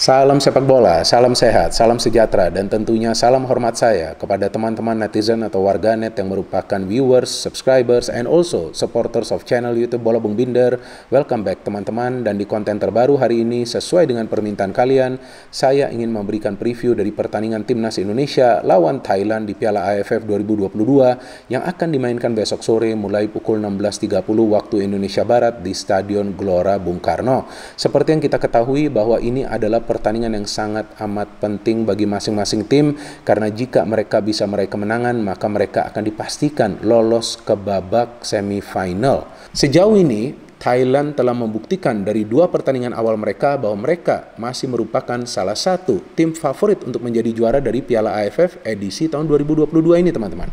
Salam sepak bola, salam sehat, salam sejahtera, dan tentunya salam hormat saya kepada teman-teman netizen atau warganet yang merupakan viewers, subscribers, and also supporters of channel YouTube Bola Bung Binder. Welcome back teman-teman, dan di konten terbaru hari ini sesuai dengan permintaan kalian, saya ingin memberikan preview dari pertandingan Timnas Indonesia lawan Thailand di Piala AFF 2022 yang akan dimainkan besok sore mulai pukul 16.30 waktu Indonesia Barat di Stadion Gelora Bung Karno. Seperti yang kita ketahui bahwa ini adalah pertandingan yang sangat amat penting bagi masing-masing tim, karena jika mereka bisa meraih kemenangan maka mereka akan dipastikan lolos ke babak semifinal. Sejauh ini Thailand telah membuktikan dari dua pertandingan awal mereka bahwa mereka masih merupakan salah satu tim favorit untuk menjadi juara dari Piala AFF edisi tahun 2022 ini teman-teman.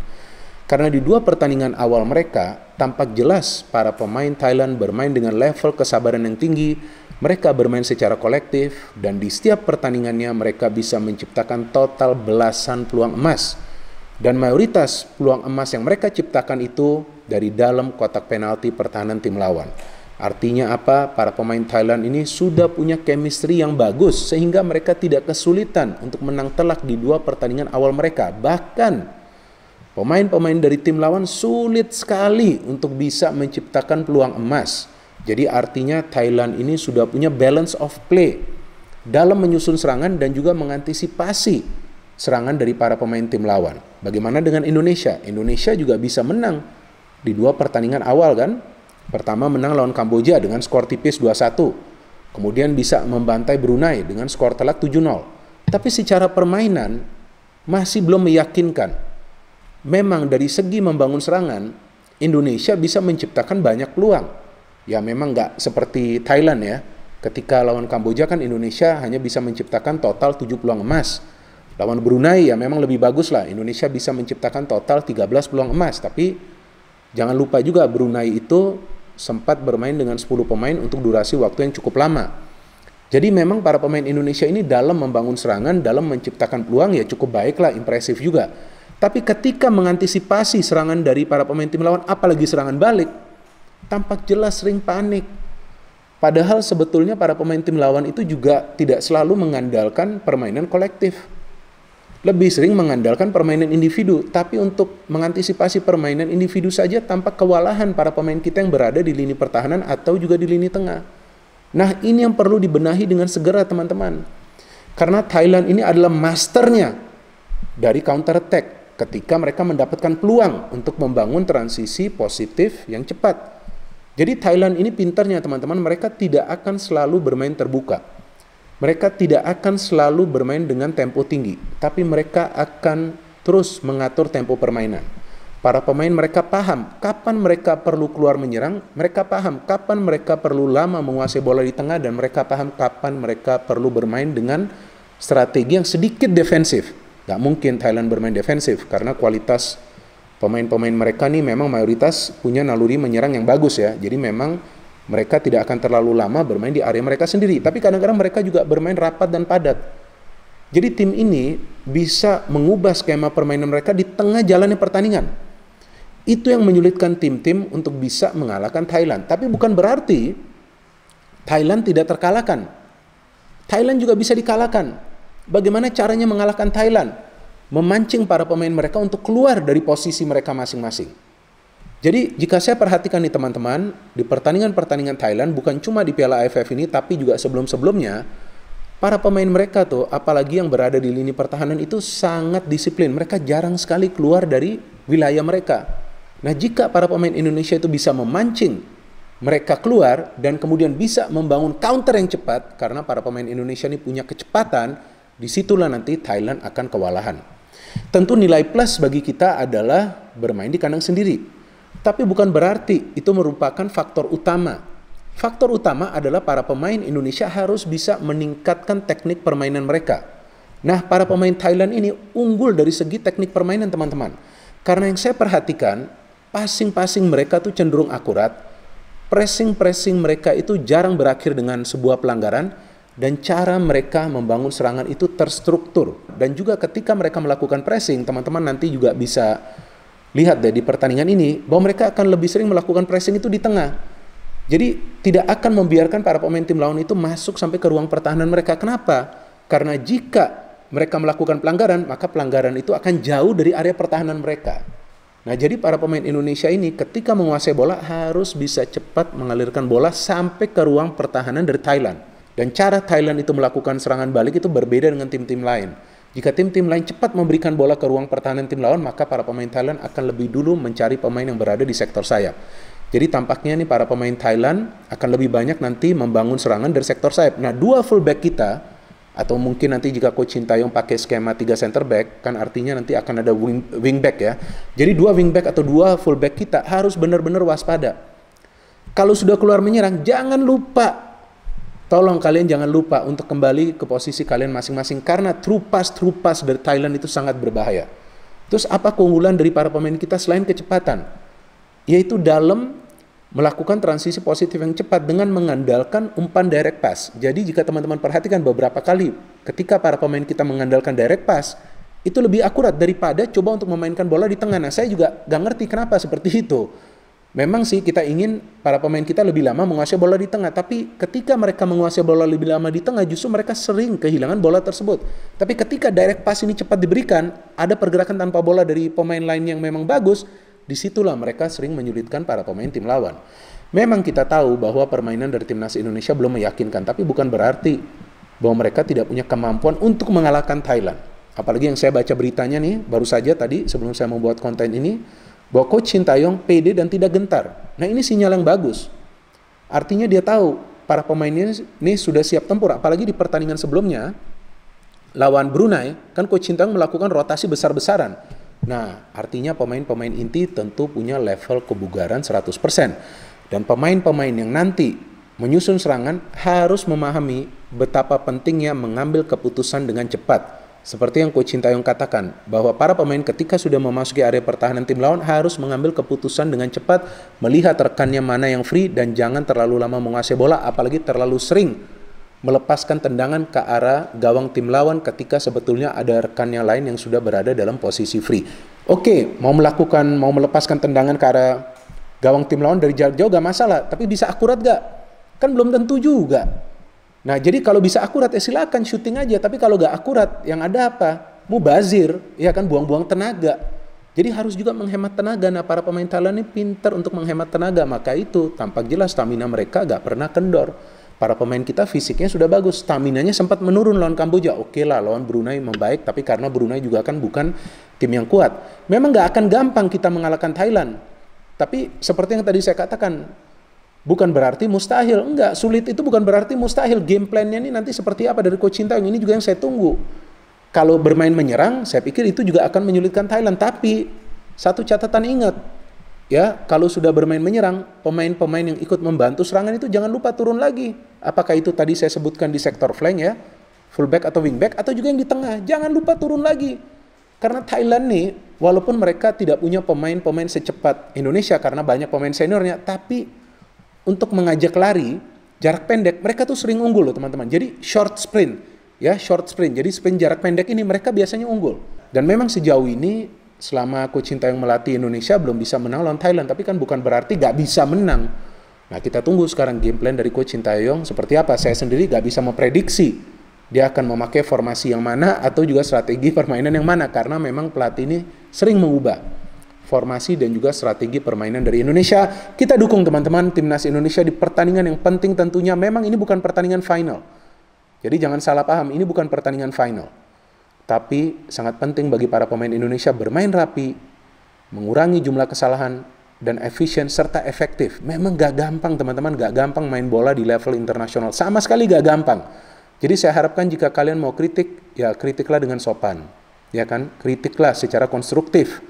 Karena di dua pertandingan awal mereka tampak jelas para pemain Thailand bermain dengan level kesabaran yang tinggi. Mereka bermain secara kolektif dan di setiap pertandingannya mereka bisa menciptakan total belasan peluang emas. Dan mayoritas peluang emas yang mereka ciptakan itu dari dalam kotak penalti pertahanan tim lawan. Artinya apa? Para pemain Thailand ini sudah punya chemistry yang bagus sehingga mereka tidak kesulitan untuk menang telak di dua pertandingan awal mereka. Bahkan pemain-pemain dari tim lawan sulit sekali untuk bisa menciptakan peluang emas. Jadi artinya Thailand ini sudah punya balance of play dalam menyusun serangan dan juga mengantisipasi serangan dari para pemain tim lawan. Bagaimana dengan Indonesia? Indonesia juga bisa menang di dua pertandingan awal kan. Pertama menang lawan Kamboja dengan skor tipis 2-1. Kemudian bisa membantai Brunei dengan skor telak 7-0. Tapi secara permainan masih belum meyakinkan. Memang dari segi membangun serangan, Indonesia bisa menciptakan banyak peluang. Ya memang nggak seperti Thailand ya. Ketika lawan Kamboja kan Indonesia hanya bisa menciptakan total 7 peluang emas. Lawan Brunei ya memang lebih bagus lah. Indonesia bisa menciptakan total 13 peluang emas. Tapi jangan lupa juga Brunei itu sempat bermain dengan 10 pemain untuk durasi waktu yang cukup lama. Jadi memang para pemain Indonesia ini dalam membangun serangan, dalam menciptakan peluang ya cukup baik lah, impresif juga. Tapi ketika mengantisipasi serangan dari para pemain tim lawan, apalagi serangan balik, tampak jelas sering panik. Padahal sebetulnya para pemain tim lawan itu juga tidak selalu mengandalkan permainan kolektif. Lebih sering mengandalkan permainan individu. Tapi untuk mengantisipasi permainan individu saja tampak kewalahan para pemain kita yang berada di lini pertahanan atau juga di lini tengah. Nah ini yang perlu dibenahi dengan segera teman-teman. Karena Thailand ini adalah masternya dari counter attack ketika mereka mendapatkan peluang untuk membangun transisi positif yang cepat. Jadi Thailand ini pintarnya teman-teman, mereka tidak akan selalu bermain terbuka. Mereka tidak akan selalu bermain dengan tempo tinggi, tapi mereka akan terus mengatur tempo permainan. Para pemain mereka paham kapan mereka perlu keluar menyerang, mereka paham kapan mereka perlu lama menguasai bola di tengah, dan mereka paham kapan mereka perlu bermain dengan strategi yang sedikit defensif. Gak mungkin Thailand bermain defensif karena kualitas pemain-pemain mereka nih memang mayoritas punya naluri menyerang yang bagus ya. Jadi memang mereka tidak akan terlalu lama bermain di area mereka sendiri. Tapi kadang-kadang mereka juga bermain rapat dan padat. Jadi tim ini bisa mengubah skema permainan mereka di tengah jalannya pertandingan. Itu yang menyulitkan tim-tim untuk bisa mengalahkan Thailand. Tapi bukan berarti Thailand tidak terkalahkan. Thailand juga bisa dikalahkan. Bagaimana caranya mengalahkan Thailand? Memancing para pemain mereka untuk keluar dari posisi mereka masing-masing. Jadi jika saya perhatikan nih teman-teman, di pertandingan-pertandingan Thailand bukan cuma di Piala AFF ini, tapi juga sebelum-sebelumnya, para pemain mereka tuh, apalagi yang berada di lini pertahanan itu sangat disiplin. Mereka jarang sekali keluar dari wilayah mereka. Nah jika para pemain Indonesia itu bisa memancing mereka keluar dan kemudian bisa membangun counter yang cepat, karena para pemain Indonesia ini punya kecepatan, disitulah nanti Thailand akan kewalahan. Tentu nilai plus bagi kita adalah bermain di kandang sendiri. Tapi bukan berarti itu merupakan faktor utama. Faktor utama adalah para pemain Indonesia harus bisa meningkatkan teknik permainan mereka. Nah, para pemain Thailand ini unggul dari segi teknik permainan teman-teman. Karena yang saya perhatikan, passing-passing mereka tuh cenderung akurat. Pressing-pressing mereka itu jarang berakhir dengan sebuah pelanggaran. Dan cara mereka membangun serangan itu terstruktur. Dan juga ketika mereka melakukan pressing, teman-teman nanti juga bisa lihat deh di pertandingan ini, bahwa mereka akan lebih sering melakukan pressing itu di tengah. Jadi tidak akan membiarkan para pemain tim lawan itu masuk sampai ke ruang pertahanan mereka. Kenapa? Karena jika mereka melakukan pelanggaran, maka pelanggaran itu akan jauh dari area pertahanan mereka. Nah, jadi para pemain Indonesia ini ketika menguasai bola harus bisa cepat mengalirkan bola sampai ke ruang pertahanan dari Thailand. Dan cara Thailand itu melakukan serangan balik itu berbeda dengan tim-tim lain. Jika tim-tim lain cepat memberikan bola ke ruang pertahanan tim lawan, maka para pemain Thailand akan lebih dulu mencari pemain yang berada di sektor sayap. Jadi tampaknya nih para pemain Thailand akan lebih banyak nanti membangun serangan dari sektor sayap. Nah, dua fullback kita, atau mungkin nanti jika Coach Sintayong pakai skema 3 center back, kan artinya nanti akan ada wingback ya. Jadi dua wingback atau dua fullback kita harus benar-benar waspada. Kalau sudah keluar menyerang, jangan lupa, tolong kalian jangan lupa untuk kembali ke posisi kalian masing-masing, karena through pass dari Thailand itu sangat berbahaya. Terus apa keunggulan dari para pemain kita selain kecepatan? Yaitu dalam melakukan transisi positif yang cepat dengan mengandalkan umpan direct pass. Jadi jika teman-teman perhatikan beberapa kali ketika para pemain kita mengandalkan direct pass, itu lebih akurat daripada coba untuk memainkan bola di tengah. Nah, saya juga gak ngerti kenapa seperti itu. Memang sih kita ingin para pemain kita lebih lama menguasai bola di tengah, tapi ketika mereka menguasai bola lebih lama di tengah, justru mereka sering kehilangan bola tersebut. Tapi ketika direct pass ini cepat diberikan, ada pergerakan tanpa bola dari pemain lain yang memang bagus, disitulah mereka sering menyulitkan para pemain tim lawan. Memang kita tahu bahwa permainan dari timnas Indonesia belum meyakinkan, tapi bukan berarti bahwa mereka tidak punya kemampuan untuk mengalahkan Thailand. Apalagi yang saya baca beritanya nih, baru saja tadi sebelum saya membuat konten ini, bahwa Coach Sintayong pede dan tidak gentar. Nah, ini sinyal yang bagus. Artinya dia tahu para pemainnya ini sudah siap tempur. Apalagi di pertandingan sebelumnya, lawan Brunei, kan Coach Sintayong melakukan rotasi besar-besaran. Nah, artinya pemain-pemain inti tentu punya level kebugaran 100%. Dan pemain-pemain yang nanti menyusun serangan harus memahami betapa pentingnya mengambil keputusan dengan cepat. Seperti yang Coach Sintayong katakan, bahwa para pemain ketika sudah memasuki area pertahanan tim lawan harus mengambil keputusan dengan cepat, melihat rekannya mana yang free, dan jangan terlalu lama menguasai bola, apalagi terlalu sering melepaskan tendangan ke arah gawang tim lawan ketika sebetulnya ada rekannya lain yang sudah berada dalam posisi free. Oke, mau melepaskan tendangan ke arah gawang tim lawan dari jarak jauh gak masalah, tapi bisa akurat gak? Kan belum tentu juga. Nah, jadi kalau bisa akurat ya silakan syuting aja, tapi kalau gak akurat yang ada apa? Mubazir, ya kan, buang-buang tenaga. Jadi harus juga menghemat tenaga. Nah, para pemain Thailand ini pintar untuk menghemat tenaga, maka itu tampak jelas stamina mereka gak pernah kendor. Para pemain kita fisiknya sudah bagus, staminanya sempat menurun lawan Kamboja. Oke lah, lawan Brunei membaik, tapi karena Brunei juga kan bukan tim yang kuat. Memang gak akan gampang kita mengalahkan Thailand. Tapi seperti yang tadi saya katakan, bukan berarti mustahil. Enggak, sulit itu bukan berarti mustahil. Game plan-nya ini nanti seperti apa dari Coach Sintayong, ini juga yang saya tunggu. Kalau bermain menyerang, saya pikir itu juga akan menyulitkan Thailand. Tapi satu catatan ingat, ya, kalau sudah bermain menyerang, pemain-pemain yang ikut membantu serangan itu jangan lupa turun lagi. Apakah itu tadi saya sebutkan di sektor flank ya, fullback atau wingback, atau juga yang di tengah. Jangan lupa turun lagi. Karena Thailand nih, walaupun mereka tidak punya pemain-pemain secepat Indonesia karena banyak pemain seniornya, tapi untuk mengajak lari jarak pendek mereka tuh sering unggul loh teman-teman. Jadi short sprint, ya, short sprint. Jadi sprint jarak pendek ini mereka biasanya unggul. Dan memang sejauh ini selama Coach Sintayong melatih Indonesia belum bisa menang lawan Thailand, tapi kan bukan berarti gak bisa menang. Nah, kita tunggu sekarang game plan dari Coach Sintayong seperti apa. Saya sendiri gak bisa memprediksi dia akan memakai formasi yang mana atau juga strategi permainan yang mana, karena memang pelatih ini sering mengubah formasi dan juga strategi permainan dari Indonesia. Kita dukung teman-teman timnas Indonesia di pertandingan yang penting tentunya. Memang ini bukan pertandingan final. Jadi jangan salah paham, ini bukan pertandingan final. Tapi sangat penting bagi para pemain Indonesia bermain rapi, mengurangi jumlah kesalahan, dan efisien serta efektif. Memang gak gampang teman-teman, gak gampang main bola di level internasional. Sama sekali gak gampang. Jadi saya harapkan jika kalian mau kritik, ya kritiklah dengan sopan. Ya kan, kritiklah secara konstruktif.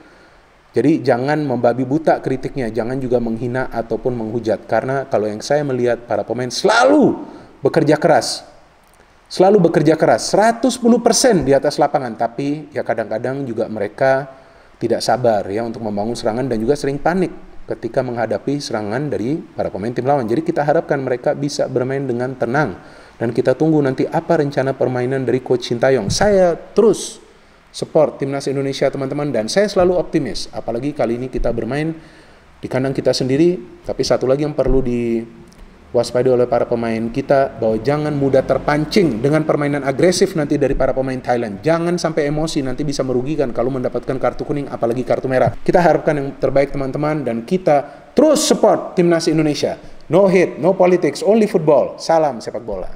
Jadi jangan membabi buta kritiknya, jangan juga menghina ataupun menghujat. Karena kalau yang saya melihat para pemain selalu bekerja keras. Selalu bekerja keras, 110% di atas lapangan. Tapi ya kadang-kadang juga mereka tidak sabar ya untuk membangun serangan dan juga sering panik ketika menghadapi serangan dari para pemain tim lawan. Jadi kita harapkan mereka bisa bermain dengan tenang. Dan kita tunggu nanti apa rencana permainan dari Coach Sintayong. Saya terus support timnas Indonesia teman-teman, dan saya selalu optimis. Apalagi kali ini kita bermain di kandang kita sendiri. Tapi satu lagi yang perlu Waspada oleh para pemain kita bahwa jangan mudah terpancing dengan permainan agresif nanti dari para pemain Thailand. Jangan sampai emosi, nanti bisa merugikan kalau mendapatkan kartu kuning apalagi kartu merah. Kita harapkan yang terbaik teman-teman, dan kita terus support timnas Indonesia. No hate, no politics, only football. Salam sepak bola.